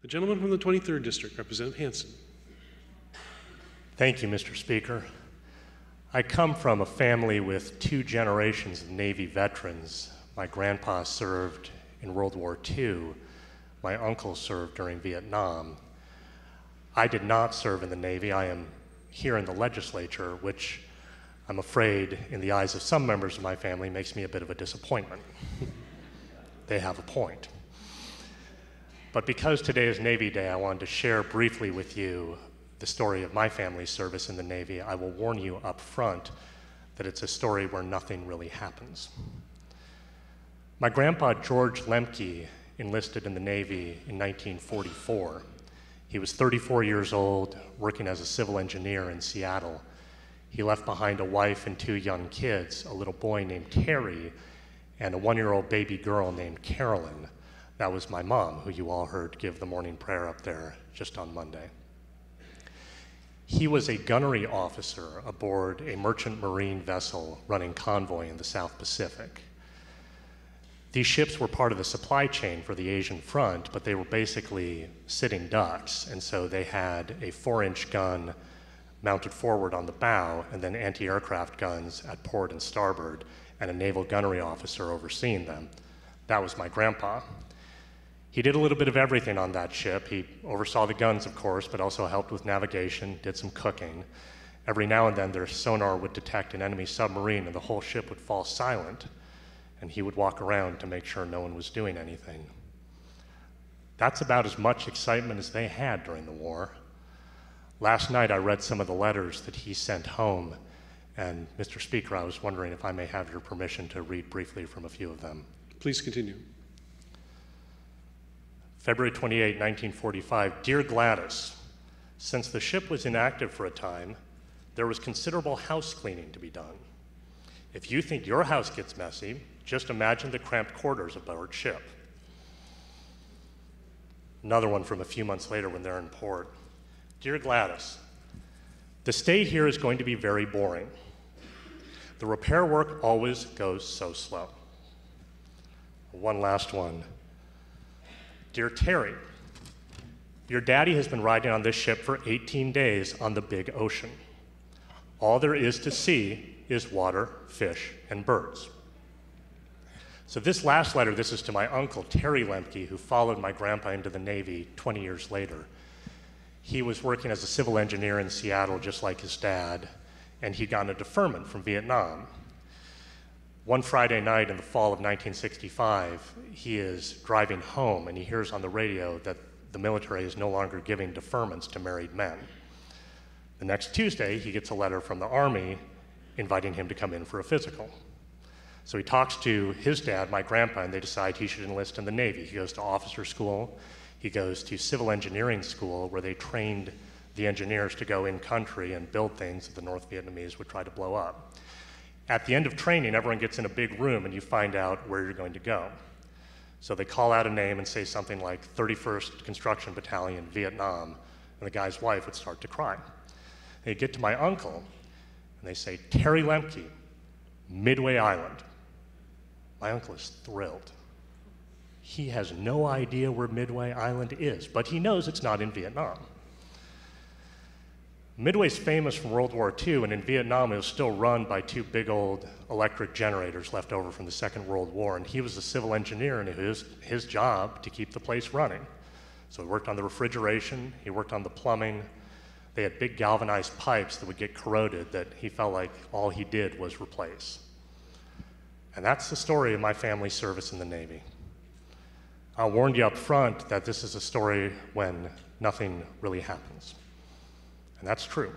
The gentleman from the 23rd District, Representative Hansen. Thank you, Mr. Speaker. I come from a family with 2 generations of Navy veterans. My grandpa served in World War II. My uncle served during Vietnam. I did not serve in the Navy. I am here in the legislature, which I'm afraid, in the eyes of some members of my family, makes me a bit of a disappointment. They have a point. But because today is Navy Day, I wanted to share briefly with you the story of my family's service in the Navy. I will warn you up front that it's a story where nothing really happens. My grandpa, George Lemke, enlisted in the Navy in 1944. He was 34 years old, working as a civil engineer in Seattle. He left behind a wife and 2 young kids, a little boy named Terry and a 1-year-old baby girl named Carolyn. That was my mom, who you all heard give the morning prayer up there just on Monday. He was a gunnery officer aboard a merchant marine vessel running convoy in the South Pacific. These ships were part of the supply chain for the Asian front, but they were basically sitting ducks, and so they had a 4-inch gun mounted forward on the bow, and then anti-aircraft guns at port and starboard, and a naval gunnery officer overseeing them. That was my grandpa. He did a little bit of everything on that ship. He oversaw the guns, of course, but also helped with navigation, did some cooking. Every now and then their sonar would detect an enemy submarine and the whole ship would fall silent, and he would walk around to make sure no one was doing anything. That's about as much excitement as they had during the war. Last night I read some of the letters that he sent home, and Mr. Speaker, I was wondering if I may have your permission to read briefly from a few of them. Please continue. February 28, 1945, Dear Gladys, since the ship was inactive for a time, there was considerable house cleaning to be done. If you think your house gets messy, just imagine the cramped quarters aboard ship. Another one from a few months later when they're in port. Dear Gladys, the stay here is going to be very boring. The repair work always goes so slow. One last one. Dear Terry, your daddy has been riding on this ship for 18 days on the big ocean. All there is to see is water, fish, and birds. So this last letter, this is to my uncle, Terry Lemke, who followed my grandpa into the Navy 20 years later. He was working as a civil engineer in Seattle, just like his dad, and he'd gotten a deferment from Vietnam. One Friday night in the fall of 1965, he is driving home and he hears on the radio that the military is no longer giving deferments to married men. The next Tuesday, he gets a letter from the Army inviting him to come in for a physical. So he talks to his dad, my grandpa, and they decide he should enlist in the Navy. He goes to officer school. He goes to civil engineering school, where they trained the engineers to go in country and build things that the North Vietnamese would try to blow up. At the end of training, everyone gets in a big room and you find out where you're going to go. So they call out a name and say something like 31st Construction Battalion, Vietnam, and the guy's wife would start to cry. They get to my uncle and they say, Terry Lemke, Midway Island. My uncle is thrilled. He has no idea where Midway Island is, but he knows it's not in Vietnam. Midway's famous from World War II, and in Vietnam it was still run by 2 big old electric generators left over from the Second World War, and he was a civil engineer, and it was his job to keep the place running. So he worked on the refrigeration, he worked on the plumbing. They had big galvanized pipes that would get corroded that he felt like all he did was replace. And that's the story of my family's service in the Navy. I'll warn you up front that this is a story when nothing really happens. And that's true.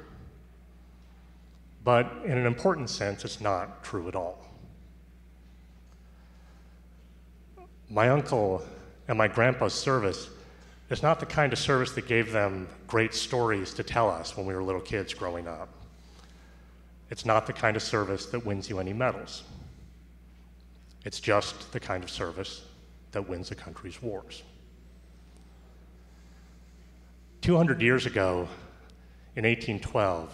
But in an important sense, it's not true at all. My uncle and my grandpa's service is not the kind of service that gave them great stories to tell us when we were little kids growing up. It's not the kind of service that wins you any medals. It's just the kind of service that wins a country's wars. 200 years ago, in 1812,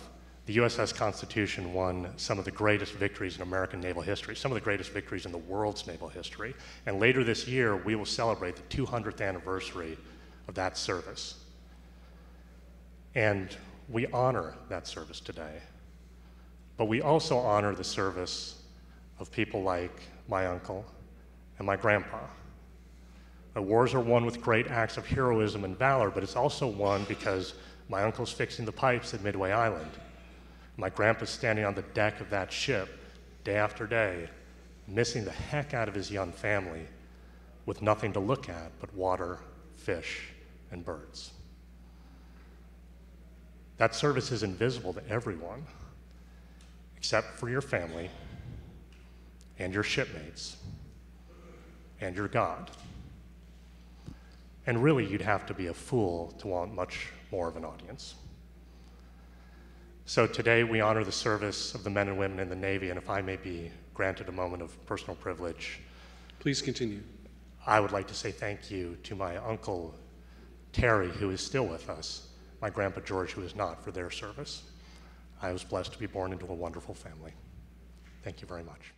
the USS Constitution won some of the greatest victories in American naval history, some of the greatest victories in the world's naval history. And later this year, we will celebrate the 200th anniversary of that service. And we honor that service today. But we also honor the service of people like my uncle and my grandpa. Wars are won with great acts of heroism and valor, but it's also won because my uncle's fixing the pipes at Midway Island. My grandpa's standing on the deck of that ship day after day, missing the heck out of his young family with nothing to look at but water, fish, and birds. That service is invisible to everyone, except for your family and your shipmates and your God. And really, you'd have to be a fool to want much more of an audience. So today, we honor the service of the men and women in the Navy, and if I may be granted a moment of personal privilege, Please continue. I would like to say thank you to my uncle Terry, who is still with us, my grandpa George, who is not, for their service. I was blessed to be born into a wonderful family. Thank you very much.